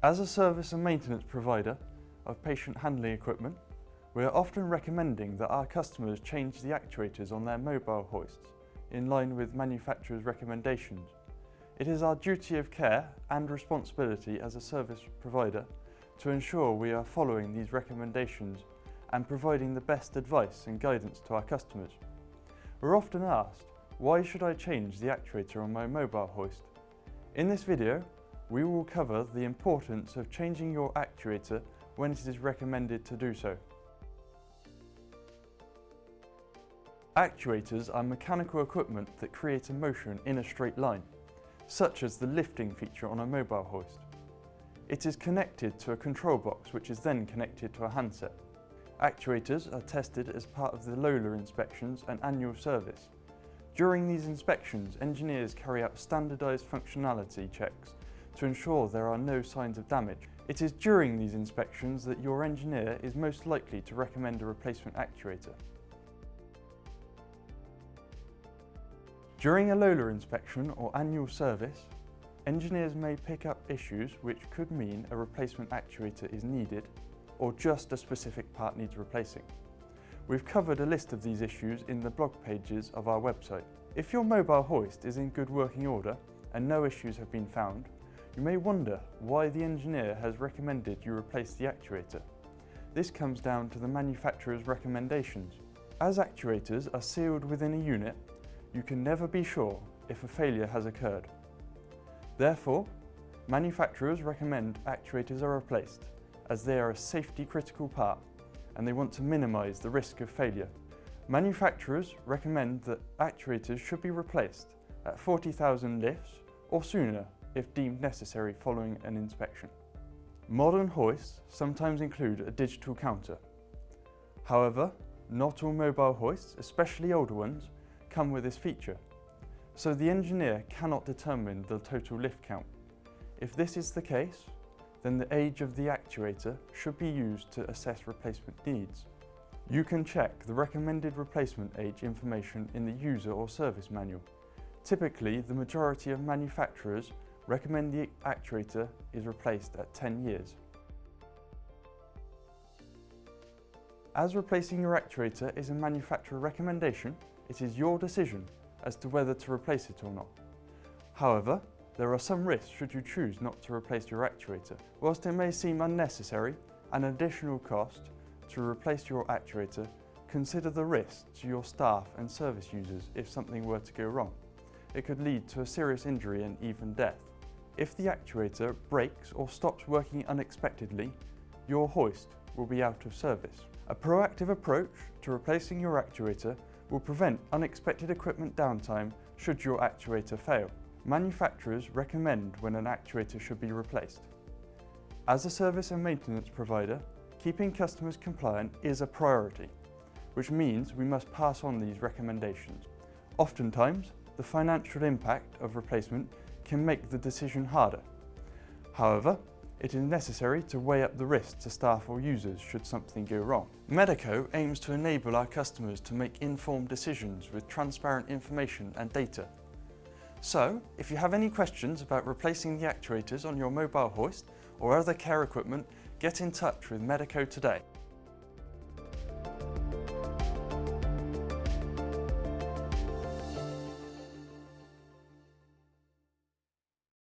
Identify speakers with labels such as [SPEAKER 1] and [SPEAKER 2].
[SPEAKER 1] As a service and maintenance provider of patient handling equipment, we are often recommending that our customers change the actuators on their mobile hoists in line with manufacturers' recommendations. It is our duty of care and responsibility as a service provider to ensure we are following these recommendations and providing the best advice and guidance to our customers. We're often asked, why should I change the actuator on my mobile hoist? In this video, we will cover the importance of changing your actuator when it is recommended to do so. Actuators are mechanical equipment that create a motion in a straight line, such as the lifting feature on a mobile hoist. It is connected to a control box which is then connected to a handset. Actuators are tested as part of the Lola inspections and annual service. During these inspections, engineers carry out standardised functionality checks to ensure there are no signs of damage. It is during these inspections that your engineer is most likely to recommend a replacement actuator. During a Lola inspection or annual service, engineers may pick up issues which could mean a replacement actuator is needed or just a specific part needs replacing. We've covered a list of these issues in the blog pages of our website. If your mobile hoist is in good working order and no issues have been found, you may wonder why the engineer has recommended you replace the actuator. This comes down to the manufacturer's recommendations. As actuators are sealed within a unit, you can never be sure if a failure has occurred. Therefore, manufacturers recommend actuators are replaced as they are a safety critical part and they want to minimise the risk of failure. Manufacturers recommend that actuators should be replaced at 40,000 lifts or sooner if deemed necessary following an inspection. Modern hoists sometimes include a digital counter. However, not all mobile hoists, especially older ones, come with this feature, so the engineer cannot determine the total lift count. If this is the case, then the age of the actuator should be used to assess replacement needs. You can check the recommended replacement age information in the user or service manual. Typically, the majority of manufacturers recommend the actuator is replaced at 10 years. As replacing your actuator is a manufacturer recommendation, it is your decision as to whether to replace it or not. However, there are some risks should you choose not to replace your actuator. Whilst it may seem unnecessary and an additional cost to replace your actuator, consider the risk to your staff and service users if something were to go wrong. It could lead to a serious injury and even death. If the actuator breaks or stops working unexpectedly, your hoist will be out of service. A proactive approach to replacing your actuator will prevent unexpected equipment downtime should your actuator fail. Manufacturers recommend when an actuator should be replaced. As a service and maintenance provider, keeping customers compliant is a priority, which means we must pass on these recommendations. Oftentimes, the financial impact of replacement can make the decision harder. However, it is necessary to weigh up the risk to staff or users should something go wrong. Medaco aims to enable our customers to make informed decisions with transparent information and data. So, if you have any questions about replacing the actuators on your mobile hoist or other care equipment, get in touch with Medaco today.